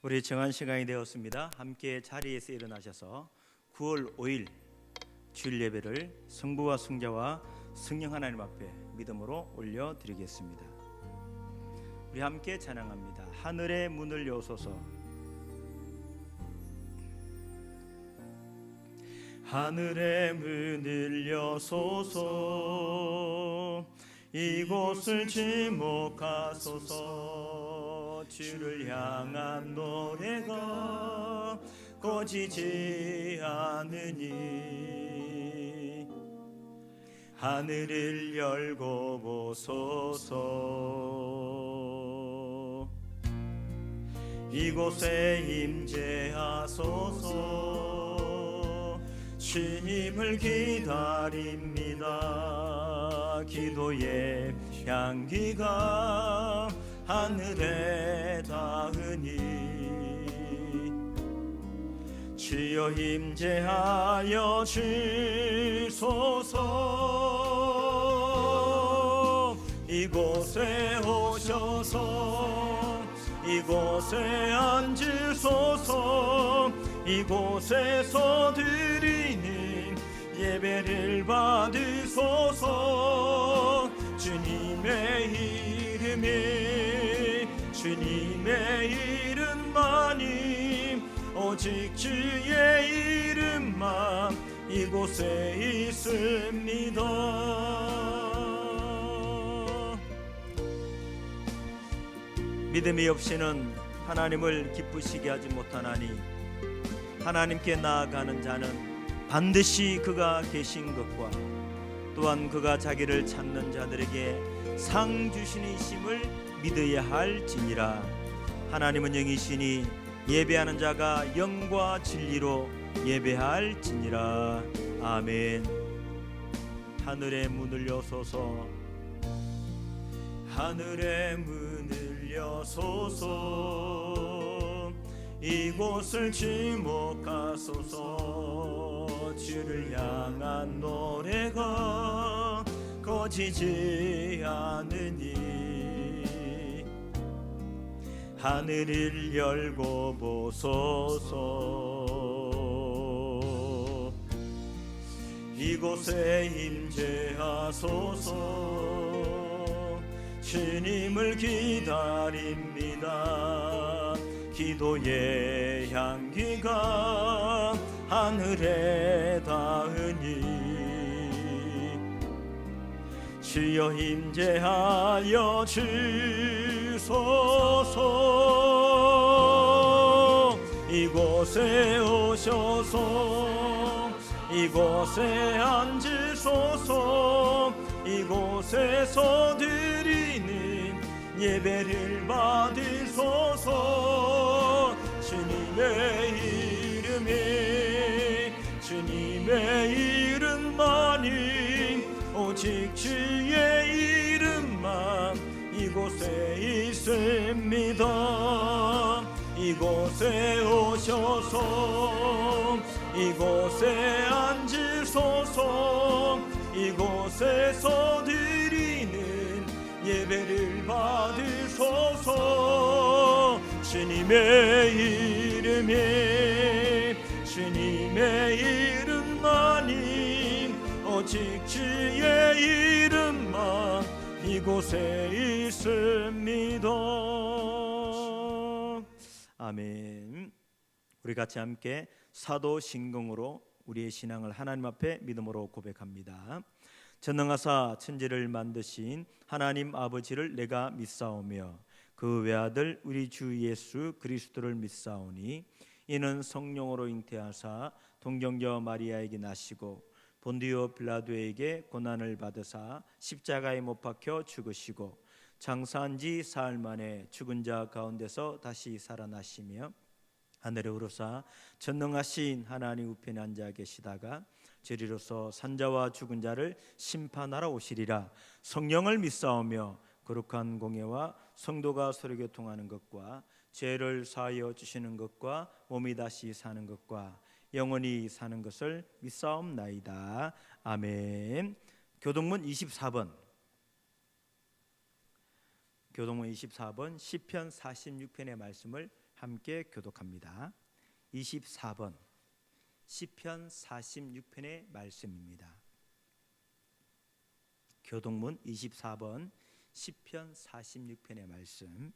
우리 정한 시간이 되었습니다. 함께 자리에서 일어나셔서 9월 5일 주일 예배를 성부와 성자와 성령 하나님 앞에 믿음으로 올려드리겠습니다. 우리 함께 찬양합니다. 하늘의 문을 여소서. 하늘의 문을 여소서. 이곳을 지목하소서. 주를 향한 노래가 꺼지지 않으니 하늘을 열고 보소서. 이곳에 임재하소서. 주님을 기다립니다. 기도의 향기가 하늘에 닿으니 주여 임재하여 주소서. 이곳에 오셔서 이곳에 앉으소서. 이곳에서 드리는 예배를 받으소서. 주님의 이름만이 오직 주의 이름만 이곳에 있습니다. 믿음이 없이는 하나님을 기쁘시게 하지 못하나니 하나님께 나아가는 자는 반드시 그가 계신 것과 또한 그가 자기를 찾는 자들에게 상 주시니심을 믿어야 할지니라. 하나님은 영이시니 예배하는 자가 영과 진리로 예배할지니라. 아멘. 하늘의 문을 여소서. 하늘의 문을 여소서. 이곳을 지목하소서. 주를 향한 노래가 꺼지지 않으니 하늘을 열고 보소서. 이곳에 임재하소서. 주님을 기다립니다. 기도의 향기가 하늘에 닿으니 주여 임재하여 주소서. 이곳에 오셔서 이곳에 앉으소서. 이곳에서 드리는 예배를 받으소서. 주님의 이름만이 오직 주의 이름만 이곳에 있습니다. 이곳에 오셔서 이곳에 앉으소서. 이곳에서 드리는 예배를 받으소서. 주님의 이름만이 오직 주의 이름만 이곳에 있습니다. 아멘. 우리 같이 함께 사도신경으로 우리의 신앙을 하나님 앞에 믿음으로 고백합니다. 전능하사 천지를 만드신 하나님 아버지를 내가 믿사오며 그 외아들 우리 주 예수 그리스도를 믿사오니 이는 성령으로 잉태하사 동정녀 마리아에게 나시고 본디오 빌라도에게 고난을 받으사 십자가에 못 박혀 죽으시고 장사한 지 사흘 만에 죽은 자 가운데서 다시 살아나시며 하늘에 오르사 전능하신 하나님 우편에 앉아 계시다가 저리로서 산자와 죽은 자를 심판하러 오시리라. 성령을 믿사오며 거룩한 공예와 성도가 서로 교통하는 것과 죄를 사하여 주시는 것과 몸이 다시 사는 것과 영원히 사는 것을 믿사옵나이다. 아멘. 교동문 24번 시편 46편의 말씀을 함께 교독합니다. 24번 시편 46편의 말씀입니다. 교독문 24번 시편 46편의 말씀.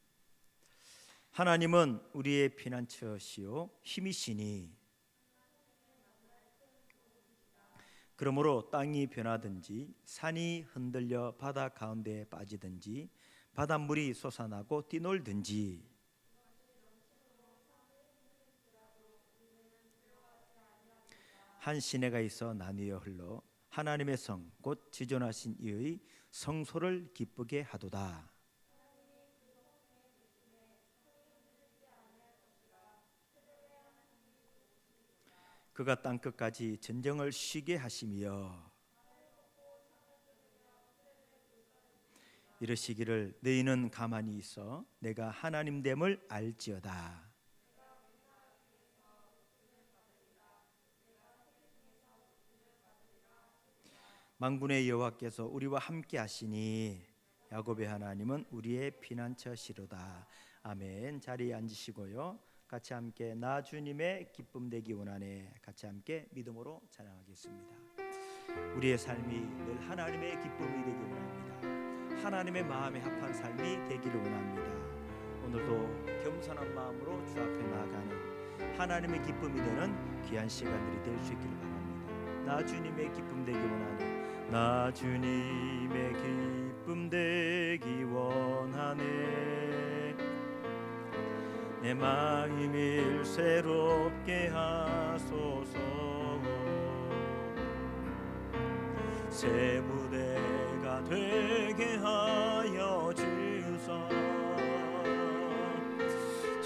하나님은 우리의 피난처시요 힘이시니 그러므로 땅이 변하든지 산이 흔들려 바다 가운데에 빠지든지 바닷물이 솟아나고 뛰놀든지 한 시내가 있어 나뉘어 흘러 하나님의 성 곧 지존하신 이의 성소를 기쁘게 하도다. 그가 땅끝까지 전쟁을 쉬게 하시며 이르시기를 너희는 가만히 있어 내가 하나님됨을 알지어다. 만군의 여호와께서 우리와 함께 하시니 야곱의 하나님은 우리의 피난처시로다. 아멘. 자리에 앉으시고요. 같이 함께 나 주님의 기쁨 되기 원하네. 같이 함께 믿음으로 찬양하겠습니다. 우리의 삶이 늘 하나님의 기쁨이 되기 원합니다. 하나님의 마음에 합한 삶이 되기를 원합니다. 오늘도 겸손한 마음으로 주 앞에 나아가는 하나님의 기쁨이 되는 귀한 시간들이 될 수 있기를 바랍니다. 나 주님의 기쁨 되기 원하네. 나 주님의 기쁨 되기 원하네. 내 마음을 새롭게 하소서. 새 무대가 되게 하여 주소.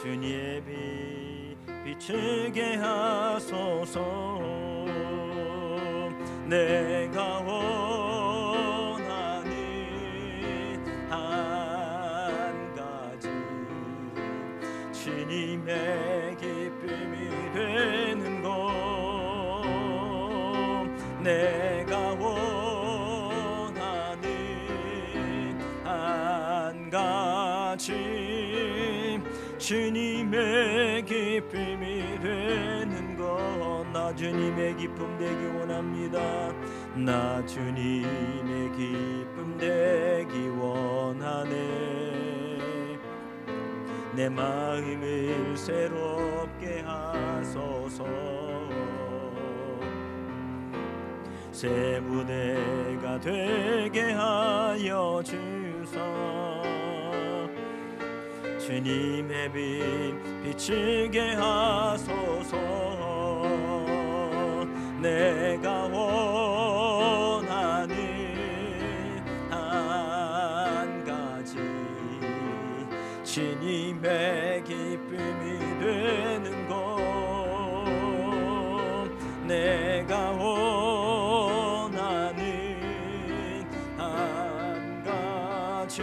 주님의 빛 비추게 하소서. 내가 원하는 한 가지 주님의 기쁨이 되는 것. 내가 원하는 한 가지 주님의 기쁨이 되는 것. 나 주님의 기쁨 되기 원합니다. 나 주님의 기쁨 되기 원하네. 내 마음을 새롭게 하소서. 새 무대가 되게 하여 주소. 주님의 빛 비추게 하소서. 내가 원하는 한 가지 주님의 기쁨이 되는 것. 내가 원하는 한 가지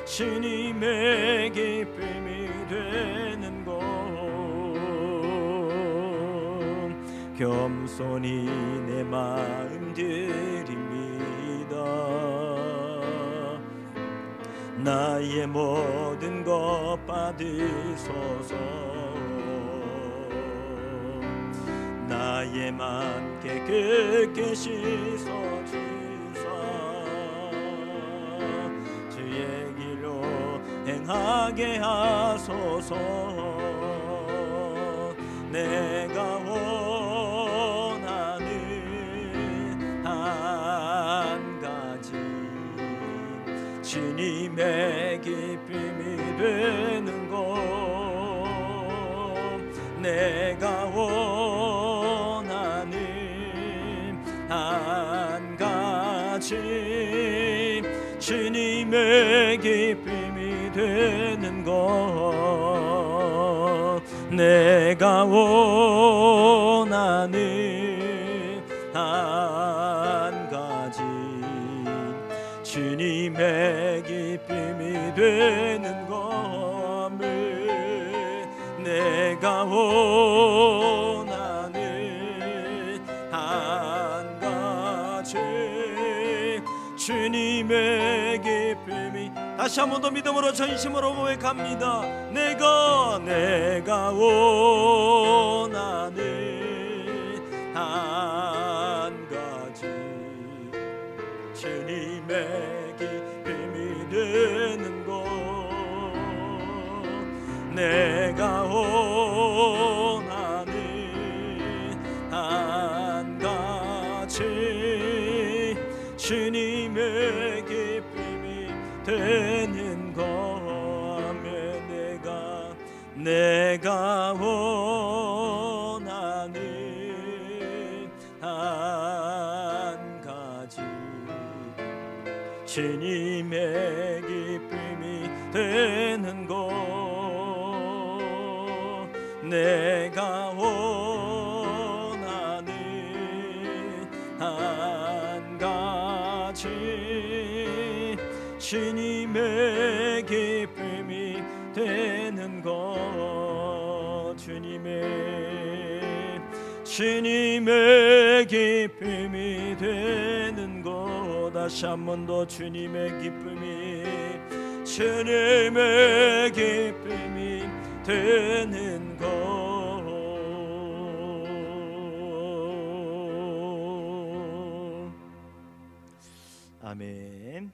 주님의 기쁨이 되는 것. 겸손히 내 마음 드립니다. 나의 모든 것 받으소서. 나의 맘 깨끗게 씻어 주소. 주의 길로 행하게 하소서. 내가 원하는 한 가지 주님의 기쁨이 되는 것. 내가 원하는 한 가지 주님의 기쁨이 되는 것. 내가 원하는 한 가지 주님의 기쁨이 되는 것을 내가 원하는 한 가지 주님의 기쁨이. 다시 한 번 더 믿음으로 전심으로 고백합니다. 내가 원하는 한 가지, 주님의 기쁨이 되는 것. 내가 원하는 한 가지, 주님의 기쁨이 되는 거면 내가 원하는 한 가지, 주님의 기쁨이 되는 거. 내가 원하는 한 가지, 주님의 기쁨이 되는 것. 주님의 기쁨이 되는 것. 다시 한 번 더 주님의 기쁨이 되는 것. 아멘.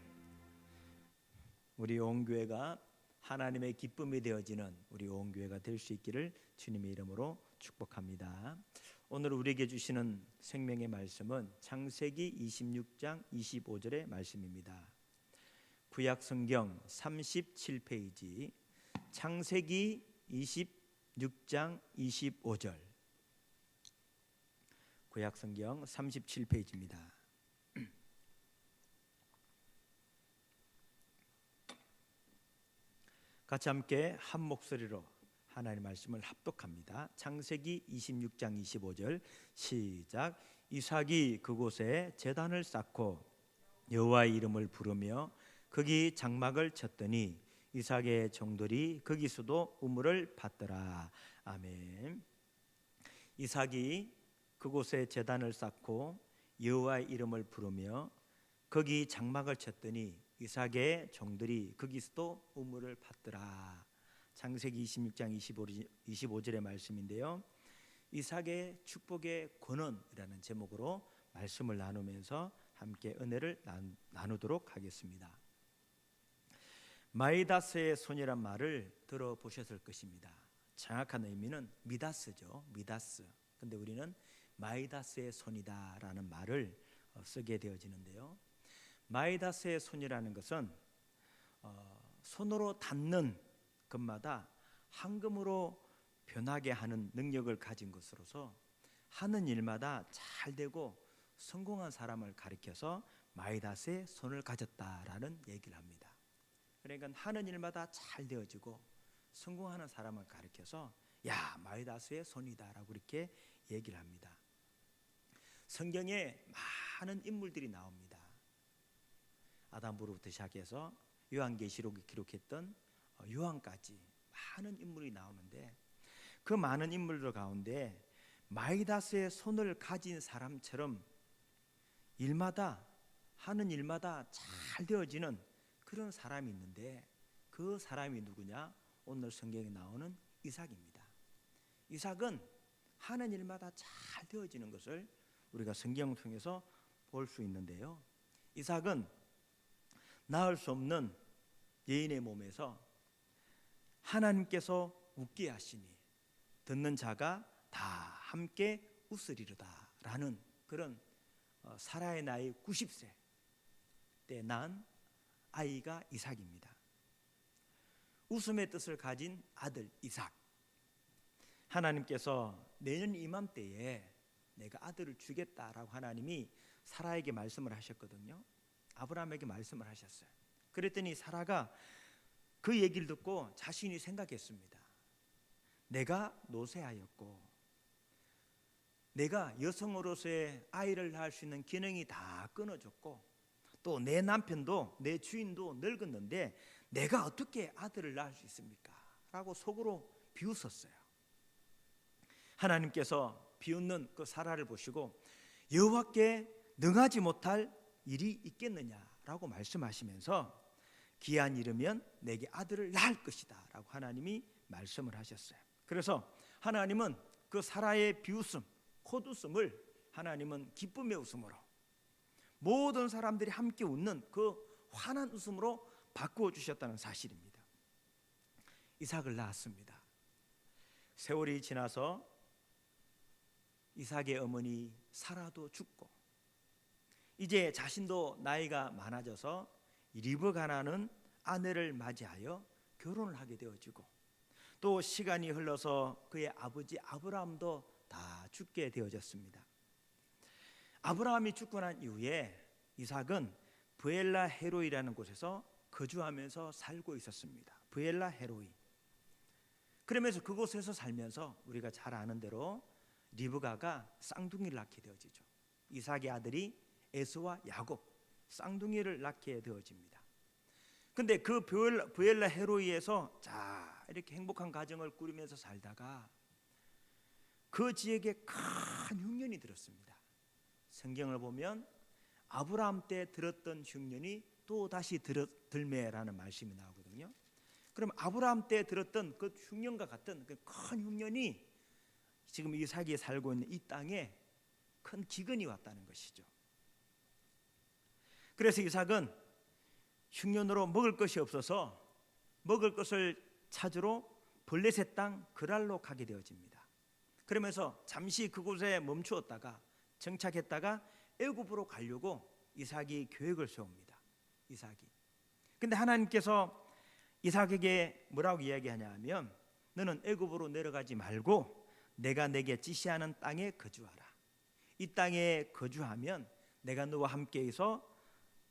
우리 온 교회가 하나님의 기쁨이 되어지는 우리 온 교회가 될 수 있기를 주님의 이름으로 축복합니다. 오늘 우리에게 주시는 생명의 말씀은 창세기 26장 25절의 말씀입니다. 구약 성경 37페이지 창세기 26장 25절, 구약 성경 37페이지입니다. 같이 함께 한 목소리로 하나님의 말씀을 합독합니다. 창세기 26장 25절 시작. 이삭이 그곳에 제단을 쌓고 여호와의 이름을 부르며 거기 장막을 쳤더니 이삭의 종들이 거기서도 우물을 받더라. 아멘. 이삭이 그곳에 제단을 쌓고 여호와의 이름을 부르며 거기 장막을 쳤더니 이삭의 종들이 거기서도 우물을 받더라. 창세기 26장 25절의 말씀인데요. 이삭의 축복의 권원이라는 제목으로 말씀을 나누면서 함께 은혜를 나누도록 하겠습니다. 마이다스의 손이란 말을 들어보셨을 것입니다. 정확한 의미는 미다스죠. 미다스. 근데 우리는 마이다스의 손이다라는 말을 쓰게 되어지는데요. 마이다스의 손이라는 것은 손으로 닿는 것마다 황금으로 변하게 하는 능력을 가진 것으로서 하는 일마다 잘 되고 성공한 사람을 가리켜서 마이다스의 손을 가졌다라는 얘기를 합니다. 그러니까 하는 일마다 잘 되어지고 성공하는 사람을 가리켜서 야, 마이다스의 손이다라고 이렇게 얘기를 합니다. 성경에 많은 인물들이 나옵니다. 아담부로부터 시작해서 요한계시록이 기록했던 요한까지 많은 인물이 나오는데 그 많은 인물들 가운데 마이다스의 손을 가진 사람처럼 일마다 하는 일마다 잘 되어지는 그런 사람이 있는데 그 사람이 누구냐? 오늘 성경에 나오는 이삭입니다. 이삭은 하는 일마다 잘 되어지는 것을 우리가 성경을 통해서 볼 수 있는데요. 이삭은 낳을 수 없는 여인의 몸에서 하나님께서 웃게 하시니 듣는 자가 다 함께 웃으리로다 라는 그런 사라의 나이 90세 때 난 아이가 이삭입니다. 웃음의 뜻을 가진 아들 이삭. 하나님께서 내년 이맘때에 내가 아들을 주겠다라고 하나님이 사라에게 말씀을 하셨거든요. 아브라함에게 말씀을 하셨어요. 그랬더니 사라가 그 얘기를 듣고 자신이 생각했습니다. 내가 노쇠하였고 내가 여성으로서의 아이를 낳을 수 있는 기능이 다 끊어졌고 또 내 남편도 내 주인도 늙었는데 내가 어떻게 아들을 낳을 수 있습니까? 라고 속으로 비웃었어요. 하나님께서 비웃는 그 사라를 보시고 여호와께 능하지 못할 일이 있겠느냐라고 말씀하시면서 기한 이르면 내게 아들을 낳을 것이다 라고 하나님이 말씀을 하셨어요. 그래서 하나님은 그 사라의 비웃음, 콧웃음을 하나님은 기쁨의 웃음으로, 모든 사람들이 함께 웃는 그 환한 웃음으로 바꾸어 주셨다는 사실입니다. 이삭을 낳았습니다. 세월이 지나서 이삭의 어머니 사라도 죽고, 이제 자신도 나이가 많아져서 리브가나는 아내를 맞이하여 결혼을 하게 되어지고, 또 시간이 흘러서 그의 아버지 아브라함도 다 죽게 되어졌습니다. 아브라함이 죽고 난 이후에 이삭은 브엘라 헤로이라는 곳에서 거주하면서 살고 있었습니다. 브엘라 헤로이. 그러면서 그곳에서 살면서 우리가 잘 아는 대로 리브가가 쌍둥이를 낳게 되어지죠. 이삭의 아들이 에서와 야곱, 쌍둥이를 낳게 되어집니다. 근데 그 브엘라 헤로이에서 자 이렇게 행복한 가정을 꾸리면서 살다가 그 지역에 큰 흉년이 들었습니다. 성경을 보면 아브라함 때 들었던 흉년이 또 다시 들매라는 말씀이 나오거든요. 그럼 아브라함 때 들었던 그 흉년과 같은 그 큰 흉년이 지금 이삭이 살고 있는 이 땅에 큰 기근이 왔다는 것이죠. 그래서 이삭은 흉년으로 먹을 것이 없어서 먹을 것을 찾으러 블레셋 땅 그랄로 가게 되어집니다. 그러면서 잠시 그곳에 멈추었다가 정착했다가 애굽으로 가려고 이삭이 계획을 세웁니다. 이삭이. 근데 하나님께서 이삭에게 뭐라고 이야기하냐 하면 너는 애굽으로 내려가지 말고 내가 내게 지시하는 땅에 거주하라. 이 땅에 거주하면 내가 너와 함께해서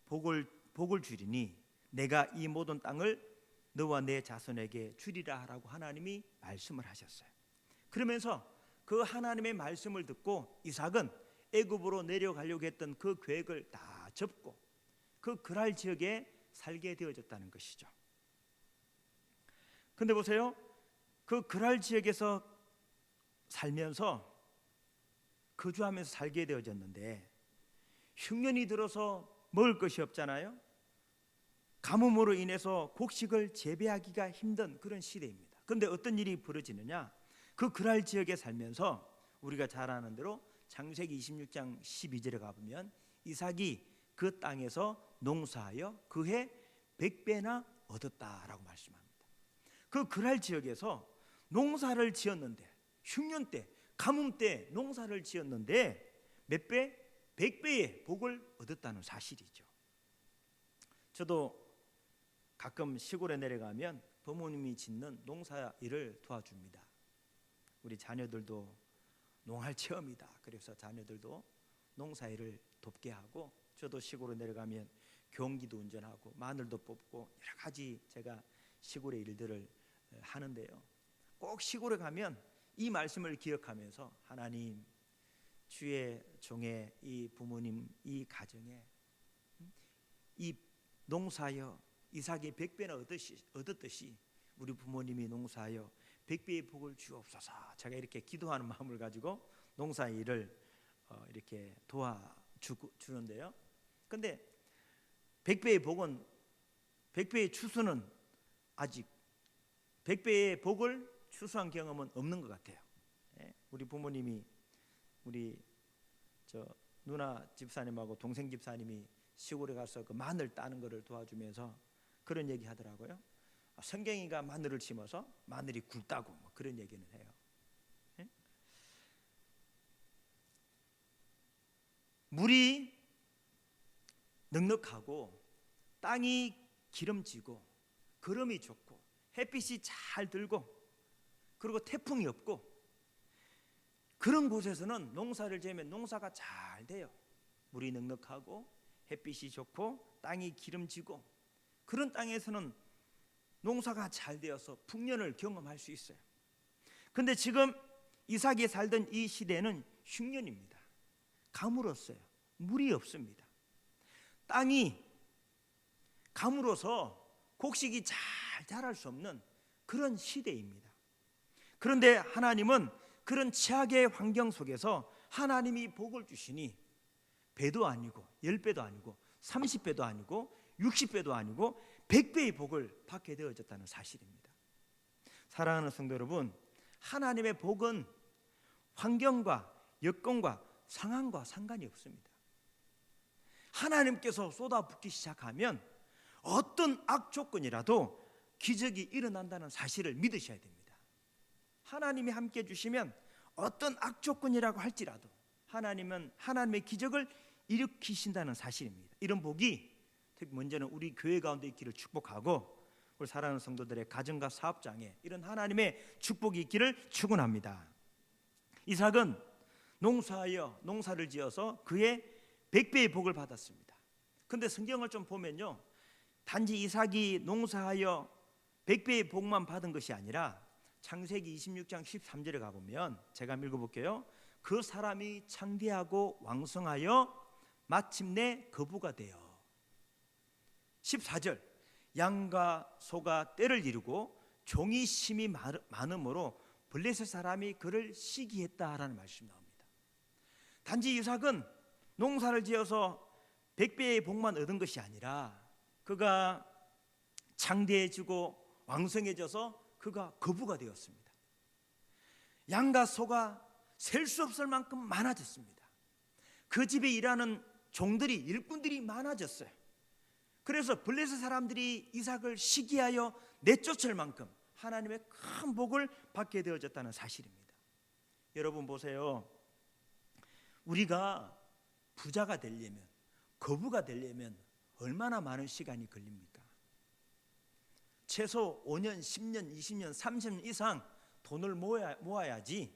복을 주리니 내가 이 모든 땅을 너와 내 자손에게 주리라 라고 하나님이 말씀을 하셨어요. 그러면서 그 하나님의 말씀을 듣고 이삭은 애굽으로 내려가려고 했던 그 계획을 다 접고 그 그랄 지역에 살게 되어졌다는 것이죠. 근데 보세요, 그 그랄 지역에서 살면서 거주하면서 살게 되어졌는데 흉년이 들어서 먹을 것이 없잖아요. 가뭄으로 인해서 곡식을 재배하기가 힘든 그런 시대입니다. 그런데 어떤 일이 벌어지느냐, 그 그랄 지역에 살면서 우리가 잘 아는 대로 창세기 26장 12절에 가보면 이삭이 그 땅에서 농사하여 그해 100배나 얻었다라고 말씀합니다. 그 그랄 지역에서 농사를 지었는데, 흉년 때 가뭄 때 농사를 지었는데 몇 배? 100배의 복을 얻었다는 사실이죠. 저도 가끔 시골에 내려가면 부모님이 짓는 농사 일을 도와줍니다. 우리 자녀들도 농할 체험이다. 그래서 자녀들도 농사 일을 돕게 하고, 저도 시골에 내려가면 경기도 운전하고 마늘도 뽑고 여러 가지 제가 시골의 일들을 하는데요. 꼭 시골에 가면 이 말씀을 기억하면서 하나님, 주의 종의 이 부모님 이 가정에 이 농사하여 이삭이 100배나 얻었듯이 우리 부모님이 농사하여 100배의 복을 주옵소서. 제가 이렇게 기도하는 마음을 가지고 농사 일을 이렇게 도와주는데요. 근데 100배의 복은, 100배의 추수는 아직 100배의 복을 추수한 경험은 없는 것 같아요. 우리 부모님이 우리 누나 집사님하고 동생 집사님이 시골에 가서 그 마늘 따는 것을 도와주면서 그런 얘기 하더라고요. 성경이가 마늘을 심어서 마늘이 굵다고 뭐 그런 얘기는 해요. 물이 넉넉하고 땅이 기름지고 거름이 좋고 햇빛이 잘 들고 그리고 태풍이 없고 그런 곳에서는 농사를 지으면 농사가 잘 돼요. 물이 넉넉하고 햇빛이 좋고 땅이 기름지고 그런 땅에서는 농사가 잘 되어서 풍년을 경험할 수 있어요. 근데 지금 이삭이 살던 이 시대는 흉년입니다. 가물었어요. 물이 없습니다. 땅이 가물어서 곡식이 잘 자랄 수 없는 그런 시대입니다. 그런데 하나님은 그런 최악의 환경 속에서 하나님이 복을 주시니 배도 아니고 10배도 아니고 30배도 아니고 60배도 아니고 100배의 복을 받게 되어졌다는 사실입니다. 사랑하는 성도 여러분, 하나님의 복은 환경과 여건과 상황과 상관이 없습니다. 하나님께서 쏟아붓기 시작하면 어떤 악조건이라도 기적이 일어난다는 사실을 믿으셔야 됩니다. 하나님이 함께 해주시면 어떤 악조건이라고 할지라도 하나님은 하나님의 기적을 일으키신다는 사실입니다. 이런 복이 특히 먼저는 우리 교회 가운데 있기를 축복하고 우리 사랑하는 성도들의 가정과 사업장에 이런 하나님의 축복이 있기를 축원합니다. 이삭은 농사하여 농사를 지어서 그의 100배의 복을 받았습니다. 그런데 성경을 좀 보면요, 단지 이삭이 농사하여 100배의 복만 받은 것이 아니라 창세기 26장 13절에 가보면 제가 읽어볼게요. 그 사람이 창대하고 왕성하여 마침내 거부가 되어 14절 양과 소가 떼를 이루고 종이 심이 많음으로 블레셋 사람이 그를 시기했다라는 말씀이 나옵니다. 단지 이삭은 농사를 지어서 100배의 복만 얻은 것이 아니라 그가 창대해지고 왕성해져서 그가 거부가 되었습니다. 양과 소가 셀 수 없을 만큼 많아졌습니다. 그 집에 일하는 종들이 일꾼들이 많아졌어요. 그래서 블레셋 사람들이 이삭을 시기하여 내쫓을 만큼 하나님의 큰 복을 받게 되어졌다는 사실입니다. 여러분 보세요. 우리가 부자가 되려면, 거부가 되려면 얼마나 많은 시간이 걸립니까? 최소 5년, 10년, 20년, 30년 이상 돈을 모아야지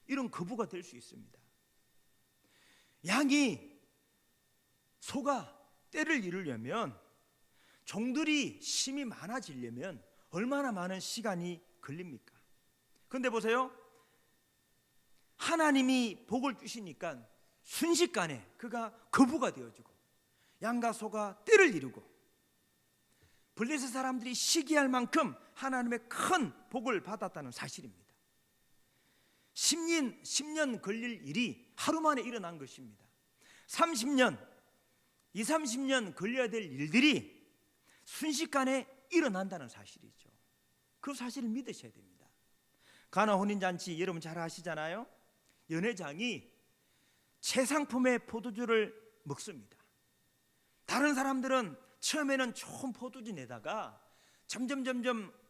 이런 거부가 될 수 있습니다. 양이, 소가 떼를 이루려면, 종들이 심이 많아지려면 얼마나 많은 시간이 걸립니까? 그런데 보세요. 하나님이 복을 주시니까 순식간에 그가 거부가 되어지고 양과 소가 떼를 이루고 블레셋 사람들이 시기할 만큼 하나님의 큰 복을 받았다는 사실입니다. 10년 걸릴 일이 하루 만에 일어난 것입니다. 30년, 30년 걸려야 될 일들이 순식간에 일어난다는 사실이죠. 그 사실을 믿으셔야 됩니다. 가나 혼인잔치 여러분 잘 아시잖아요. 연회장이 최상품의 포도주를 먹습니다. 다른 사람들은 처음에는 좋은 포도주 내다가 점점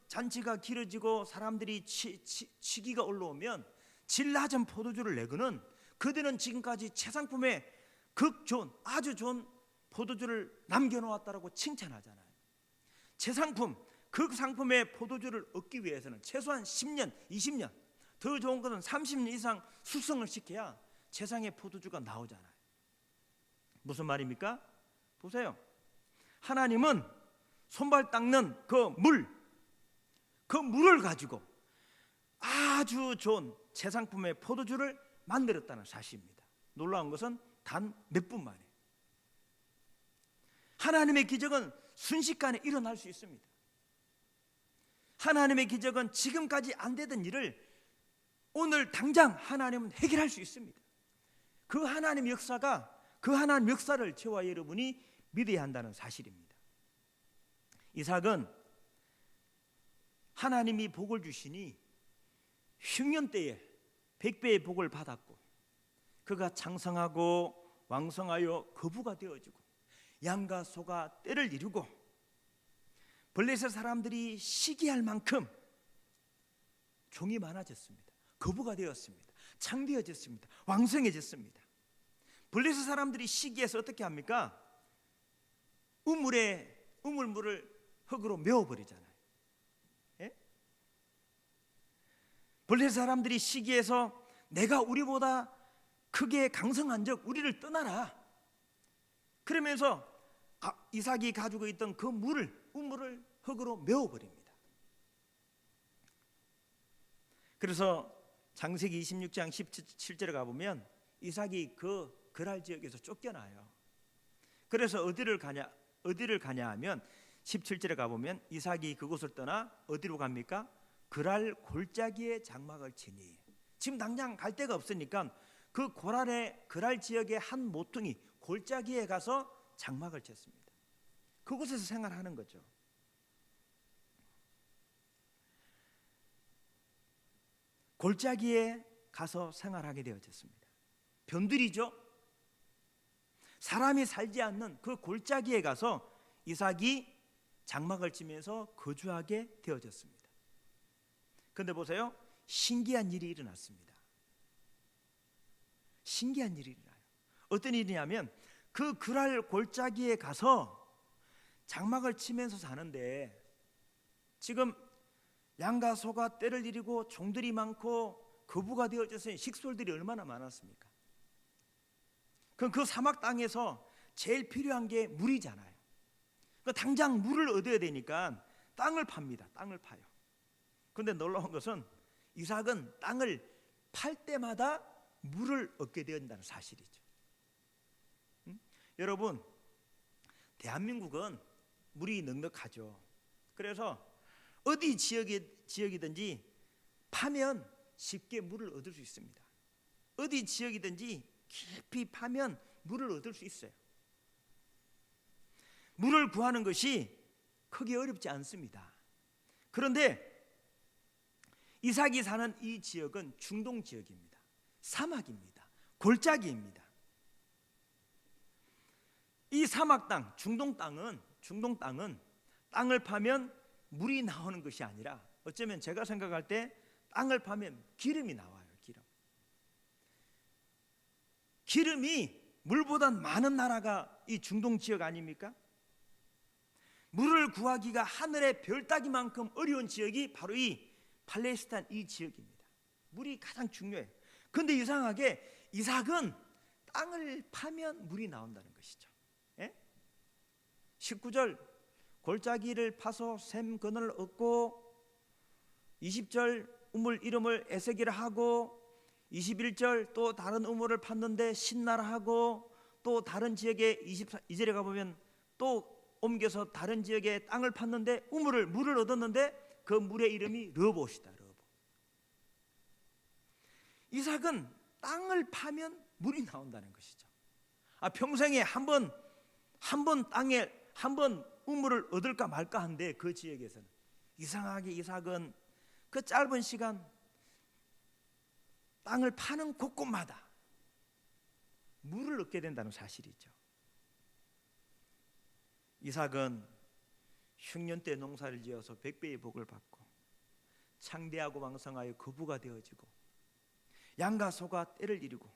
잔치가 길어지고 사람들이 취기가 올라오면 질 낮은 포도주를 내고는 그들은 지금까지 최상품의 극좋은 아주 좋은 포도주를 남겨놓았다고 칭찬하잖아요. 최상품, 극상품의 포도주를 얻기 위해서는 최소한 10년, 20년, 더 좋은 것은 30년 이상 숙성을 시켜야 최상의 포도주가 나오잖아요. 무슨 말입니까? 보세요. 하나님은 손발 닦는 그 물을 가지고 아주 좋은 최상품의 포도주를 만들었다는 사실입니다. 놀라운 것은 단 몇 분 만에. 하나님의 기적은 순식간에 일어날 수 있습니다. 하나님의 기적은 지금까지 안 되던 일을 오늘 당장 하나님은 해결할 수 있습니다. 그 하나님 역사가, 그 하나님 역사를 저와 여러분이 믿어야 한다는 사실입니다. 이삭은 하나님이 복을 주시니 흉년 때에 100배의 복을 받았고 그가 장성하고 왕성하여 거부가 되어지고 양과 소가 떼를 이루고 블레셋 사람들이 시기할 만큼 종이 많아졌습니다. 거부가 되었습니다. 창대해졌습니다. 왕성해졌습니다. 블레셋 사람들이 시기해서 어떻게 합니까? 우물물을 흙으로 메워버리잖아요. 예? 블레셋 사람들이 시기해서 내가 우리보다 크게 강성한 적 우리를 떠나라. 그러면서 이삭이 가지고 있던 그 우물을 흙으로 메워버립니다. 그래서 창세기 26장 17절에 가보면 이삭이 그 그랄 지역에서 쫓겨나요. 그래서 어디를 가냐 하면 17절에 가보면 이삭이 그곳을 떠나 어디로 갑니까? 그랄 골짜기에 장막을 치니, 지금 당장 갈 데가 없으니까 그 그랄 지역의 한 모퉁이 골짜기에 가서 장막을 쳤습니다. 그곳에서 생활하는 거죠. 골짜기에 가서 생활하게 되어졌습니다. 변두리죠. 사람이 살지 않는 그 골짜기에 가서 이삭이 장막을 치면서 거주하게 되어졌습니다. 그런데 보세요, 신기한 일이 일어났습니다. 신기한 일이 일어나요. 어떤 일이냐면 그 그랄 골짜기에 가서 장막을 치면서 사는데 지금 양과 소가 떼를 이리고 종들이 많고 거부가 되어져서 식솔들이 얼마나 많았습니까? 그럼 그 사막 땅에서 제일 필요한 게 물이잖아요. 당장 물을 얻어야 되니까 땅을 팝니다. 땅을 파요. 그런데 놀라운 것은 이삭은 땅을 팔 때마다 물을 얻게 된다는 사실이죠. 여러분, 대한민국은 물이 넉넉하죠. 그래서 어디 지역이든지 파면 쉽게 물을 얻을 수 있습니다. 어디 지역이든지 깊이 파면 물을 얻을 수 있어요. 물을 구하는 것이 크게 어렵지 않습니다. 그런데 이삭이 사는 이 지역은 중동 지역입니다. 사막입니다. 골짜기입니다. 이 사막 땅, 중동 땅은 땅을 파면 물이 나오는 것이 아니라 어쩌면 제가 생각할 때 땅을 파면 기름이 나와요. 기름이 물보다 많은 나라가 이 중동 지역 아닙니까? 물을 구하기가 하늘의 별 따기만큼 어려운 지역이 바로 이 팔레스타인 이 지역입니다. 물이 가장 중요해요. 그런데 이상하게 이삭은 땅을 파면 물이 나온다는 것이죠. 19절 골짜기를 파서 샘 그늘을 얻고 20절 우물 이름을 에세기라 하고 21절 또 다른 우물을 팠는데 신나라 하고 또 다른 지역에 22절에 가보면 또 옮겨서 다른 지역에 땅을 팠는데 물을 얻었는데 그 물의 이름이 르봇이다. 르봇. 이삭은 땅을 파면 물이 나온다는 것이죠. 평생에 한 번 땅에 한 번 우물을 얻을까 말까 한데 그 지역에서는 이상하게 이삭은 그 짧은 시간 땅을 파는 곳곳마다 물을 얻게 된다는 사실이죠. 이삭은 흉년 때 농사를 지어서 100배의 복을 받고 창대하고 왕성하여 거부가 되어지고 양과 소가 떼를 이루고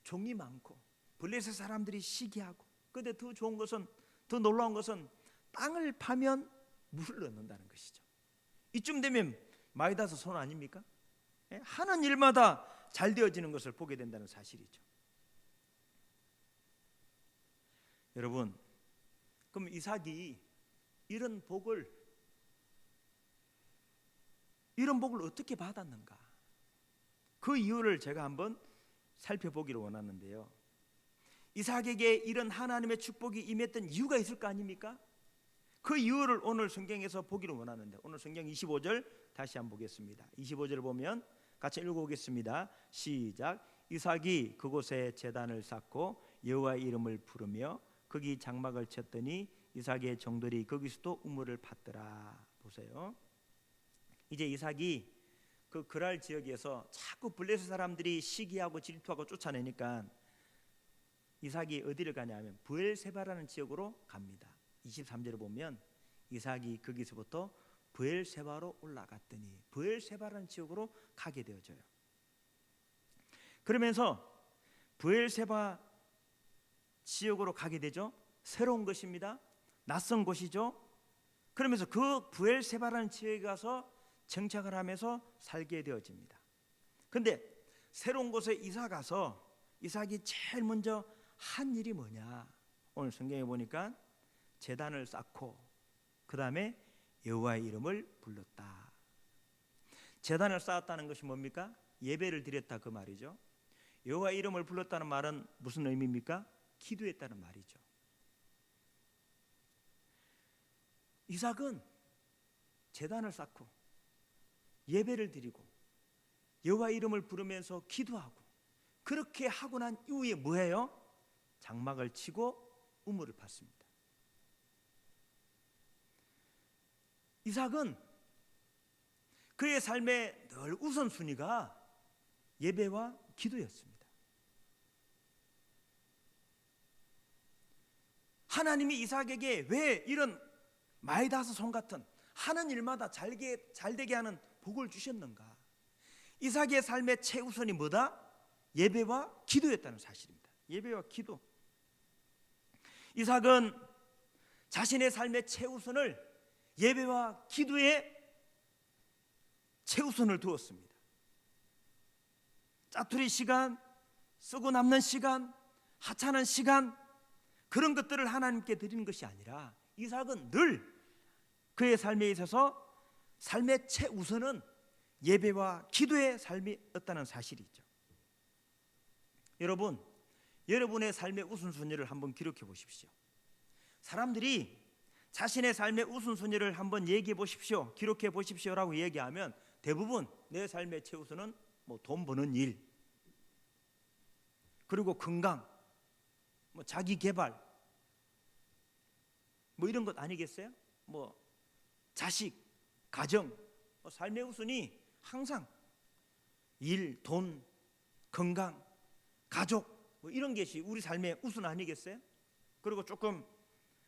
종이 많고 블레셋 사람들이 시기하고, 그런데 더 좋은 것은, 더 놀라운 것은 땅을 파면 물을 얻는다는 것이죠. 이쯤 되면 마이다스 손 아닙니까? 하는 일마다 잘 되어지는 것을 보게 된다는 사실이죠. 여러분, 그럼 이삭이 이런 복을 어떻게 받았는가? 그 이유를 제가 한번 살펴보기를 원하는데요. 이삭에게 이런 하나님의 축복이 임했던 이유가 있을 거 아닙니까? 그 이유를 오늘 성경에서 보기를 원하는데, 오늘 성경 25절 다시 한번 보겠습니다. 25절 보면 같이 읽어보겠습니다. 시작. 이삭이 그곳에 제단을 쌓고 여호와의 이름을 부르며 거기 장막을 쳤더니 이삭의 종들이 거기서도 우물을 팠더라. 보세요. 이제 이삭이 그 그랄 지역에서 자꾸 블레셋 사람들이 시기하고 질투하고 쫓아내니까 이삭이 어디를 가냐면 브엘세바라는 지역으로 갑니다. 23절을 보면 이삭이 거기서부터 브엘세바로 올라갔더니 브엘세바라는 지역으로 가게 되어져요. 그러면서 브엘세바 지역으로 가게 되죠. 새로운 것입니다. 낯선 곳이죠. 그러면서 그 브엘세바라는 지역에 가서 정착을 하면서 살게 되어집니다. 그런데 새로운 곳에 이사 가서 이삭이 제일 먼저 한 일이 뭐냐? 오늘 성경에 보니까 제단을 쌓고 그 다음에 여호와의 이름을 불렀다. 제단을 쌓았다는 것이 뭡니까? 예배를 드렸다 그 말이죠. 여호와의 이름을 불렀다는 말은 무슨 의미입니까? 기도했다는 말이죠. 이삭은 제단을 쌓고 예배를 드리고 여호와의 이름을 부르면서 기도하고 그렇게 하고 난 이후에 뭐예요? 장막을 치고 우물을 팠습니다. 이삭은 그의 삶의 늘 우선순위가 예배와 기도였습니다. 하나님이 이삭에게 왜 이런 마이다스손 같은 하는 일마다 잘되게 하는 복을 주셨는가? 이삭의 삶의 최우선이 뭐다? 예배와 기도였다는 사실입니다. 예배와 기도. 이삭은 자신의 삶의 최우선을 예배와 기도에 최우선을 두었습니다. 짜투리 시간, 쓰고 남는 시간, 하찮은 시간, 그런 것들을 하나님께 드리는 것이 아니라 이삭은 늘 그의 삶에 있어서 삶의 최우선은 예배와 기도의 삶이었다는 사실이죠. 여러분, 여러분의 삶의 우선순위를 한번 기록해 보십시오. 사람들이 자신의 삶의 우선순위를 한번 얘기해 보십시오, 기록해 보십시오라고 얘기하면 대부분 내 삶의 최우선은 뭐 돈 버는 일, 그리고 건강, 뭐 자기 개발, 뭐 이런 것 아니겠어요? 뭐 자식, 가정, 뭐 삶의 우선이 항상 일, 돈, 건강, 가족, 뭐 이런 것이 우리 삶의 우선 아니겠어요? 그리고 조금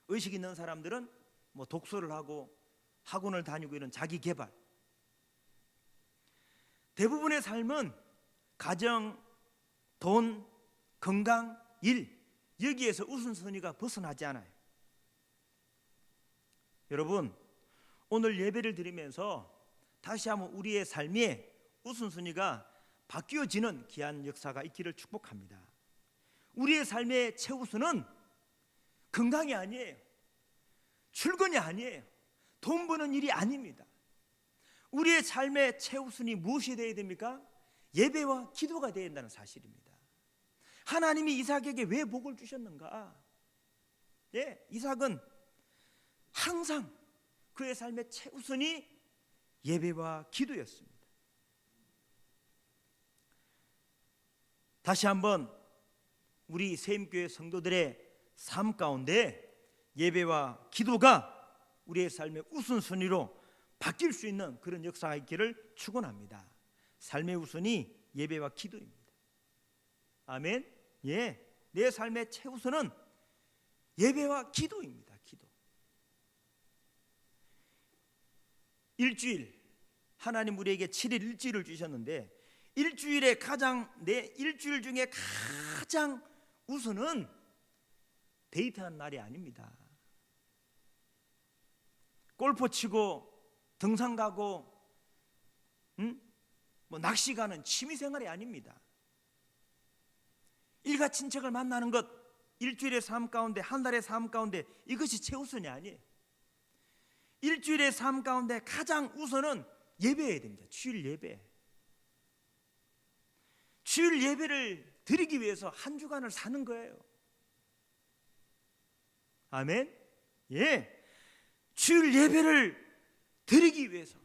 의식 있는 사람들은 뭐 독서를 하고 학원을 다니고 이런 자기 개발. 대부분의 삶은 가정, 돈, 건강, 일, 여기에서 우선순위가 벗어나지 않아요. 여러분, 오늘 예배를 드리면서 다시 한번 우리의 삶의 우선순위가 바뀌어지는 귀한 역사가 있기를 축복합니다. 우리의 삶의 최우선은 건강이 아니에요. 출근이 아니에요. 돈 버는 일이 아닙니다. 우리의 삶의 최우선이 무엇이 되어야 됩니까? 예배와 기도가 되어야 된다는 사실입니다. 하나님이 이삭에게 왜 복을 주셨는가? 이삭은 항상 그의 삶의 최우선이 예배와 기도였습니다. 다시 한번 우리 세임교회 성도들의 삶 가운데 예배와 기도가 우리의 삶의 우선순위로 바뀔 수 있는 그런 역사가 있기를 축원합니다. 삶의 우선이 예배와 기도입니다. 아멘. 내 삶의 최우선은 예배와 기도입니다. 기도. 일주일, 하나님 우리에게 7일 일주일을 주셨는데 내 일주일 중에 가장 우선은 데이트하는 날이 아닙니다. 골프 치고 등산 가고 뭐 낚시 가는 취미 생활이 아닙니다. 일가 친척을 만나는 것, 일주일의 삶 가운데, 한 달의 삶 가운데 이것이 최우선이 아니에요. 일주일의 삶 가운데 가장 우선은 예배해야 됩니다. 주일 예배. 주일 예배를 드리기 위해서 한 주간을 사는 거예요. 아멘. 주일 예배를 드리기 위해서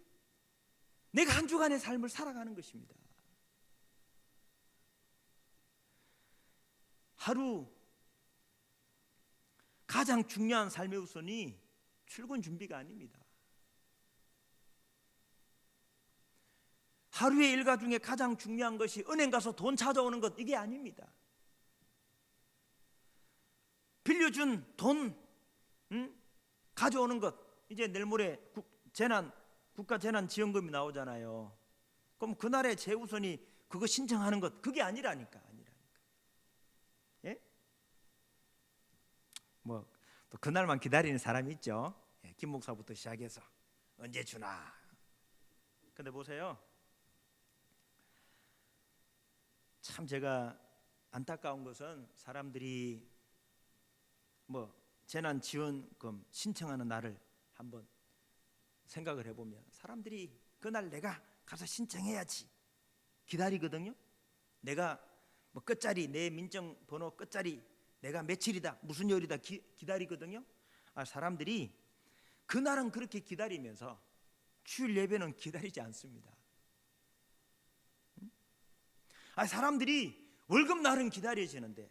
내가 한 주간의 삶을 살아가는 것입니다. 하루 가장 중요한 삶의 우선이 출근 준비가 아닙니다. 하루의 일과 중에 가장 중요한 것이 은행 가서 돈 찾아오는 것, 이게 아닙니다. 빌려준 돈 가져오는 것. 이제 내일 모레 국가재난지원금이 나오잖아요. 그럼 그날의 최우선이 그거 신청하는 것, 그게 아니라니까. 뭐 또 그날만 기다리는 사람이 있죠. 김 목사부터 시작해서 언제 주나. 근데 보세요, 참 제가 안타까운 것은 사람들이 뭐 재난지원금 신청하는 날을 한번 생각을 해보면 사람들이 그날 내가 가서 신청해야지 기다리거든요. 내가 뭐 끝자리, 내 민증번호 끝자리 내가 며칠이다, 무슨 요일이다 기다리거든요. 사람들이 그날은 그렇게 기다리면서 주일 예배는 기다리지 않습니다. 사람들이 월급 날은 기다려지는데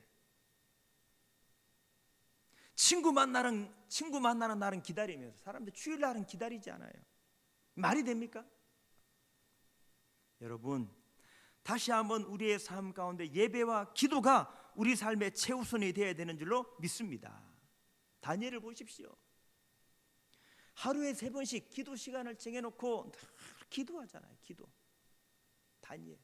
친구 만나는 날은 기다리면서 사람들 주일날은 기다리지 않아요. 말이 됩니까? 여러분, 다시 한번 우리의 삶 가운데 예배와 기도가 우리 삶의 최우선이 되어야 되는 줄로 믿습니다. 다니엘을 보십시오. 하루에 3번씩 기도 시간을 정해놓고 기도하잖아요. 기도. 다니엘.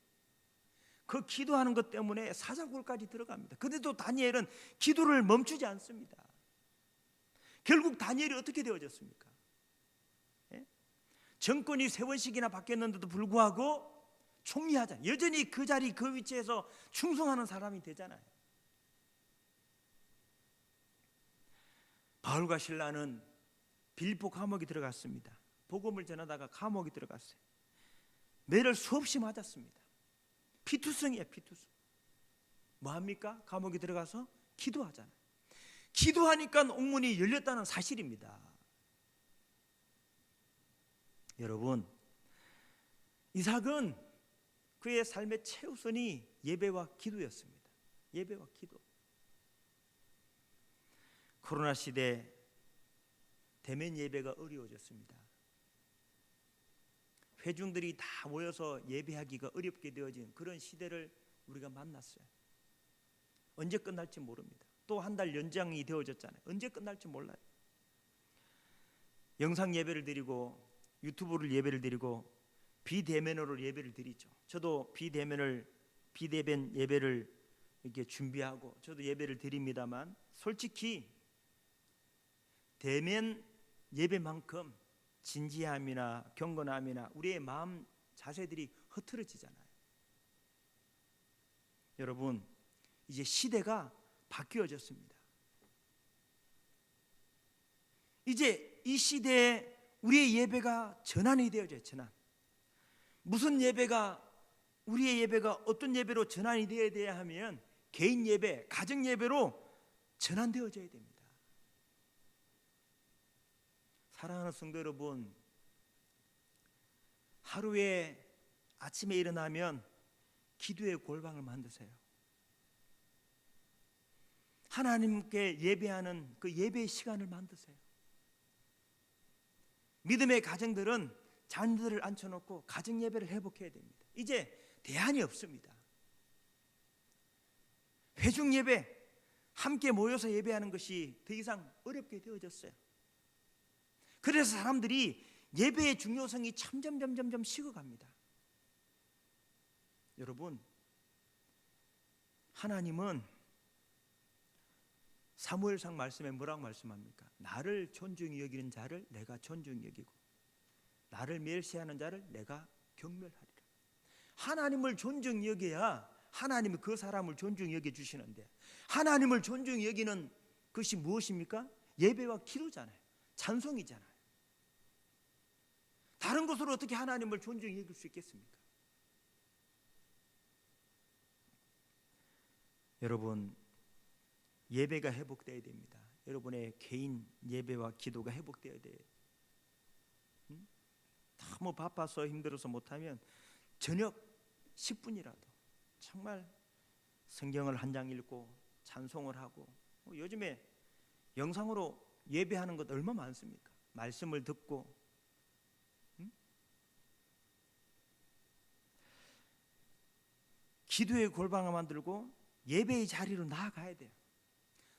그 기도하는 것 때문에 사자굴까지 들어갑니다. 그런데도 다니엘은 기도를 멈추지 않습니다. 결국 다니엘이 어떻게 되어졌습니까? 예? 정권이 3번씩이나 바뀌었는데도 불구하고 총리하잖아요. 여전히 그 자리 그 위치에서 충성하는 사람이 되잖아요. 바울과 실라는 빌립보 감옥에 들어갔습니다. 복음을 전하다가 감옥에 들어갔어요. 매를 수없이 맞았습니다. 피투성이에요. 피투성. 뭐합니까? 감옥에 들어가서 기도하잖아요. 기도하니까 옥문이 열렸다는 사실입니다. 여러분, 이삭은 그의 삶의 최우선이 예배와 기도였습니다. 예배와 기도. 코로나 시대 대면 예배가 어려워졌습니다. 회중들이 다 모여서 예배하기가 어렵게 되어진 그런 시대를 우리가 만났어요. 언제 끝날지 모릅니다. 또 한 달 연장이 되어졌잖아요. 언제 끝날지 몰라요. 영상 예배를 드리고 유튜브를 예배를 드리고 비대면으로 예배를 드리죠. 저도 비대면 예배를 이렇게 준비하고 저도 예배를 드립니다만 솔직히 대면 예배만큼 진지함이나 경건함이나 우리의 마음 자세들이 흐트러지잖아요. 여러분, 이제 시대가 바뀌어졌습니다. 이제 이 시대에 우리의 예배가 전환이 되어져요. 전환. 무슨 예배가 우리의 예배가 어떤 예배로 전환이 되어야 하면 개인 예배, 가정 예배로 전환되어져야 됩니다. 사랑하는 성도 여러분, 하루에 아침에 일어나면 기도의 골방을 만드세요. 하나님께 예배하는 그 예배의 시간을 만드세요. 믿음의 가정들은 자녀들을 앉혀놓고 가정 예배를 회복해야 됩니다. 이제 대안이 없습니다. 회중 예배, 함께 모여서 예배하는 것이 더 이상 어렵게 되어졌어요. 그래서 사람들이 예배의 중요성이 점점 식어갑니다. 여러분, 하나님은 사무엘상 말씀에 뭐라고 말씀합니까? 나를 존중히 여기는 자를 내가 존중히 여기고 나를 멸시하는 자를 내가 경멸하리라. 하나님을 존중히 여겨야 하나님이 그 사람을 존중히 여겨 주시는데, 하나님을 존중히 여기는 것이 무엇입니까? 예배와 기도잖아요. 찬송이잖아요. 다른 것으로 어떻게 하나님을 존중히 여길 수 있겠습니까? 여러분, 예배가 회복되어야 됩니다. 여러분의 개인 예배와 기도가 회복되어야 돼요. 너무 바빠서 힘들어서 못하면 저녁 10분이라도 정말 성경을 한 장 읽고 찬송을 하고, 요즘에 영상으로 예배하는 것 얼마나 많습니까? 말씀을 듣고. 기도의 골방을 만들고 예배의 자리로 나아가야 돼요.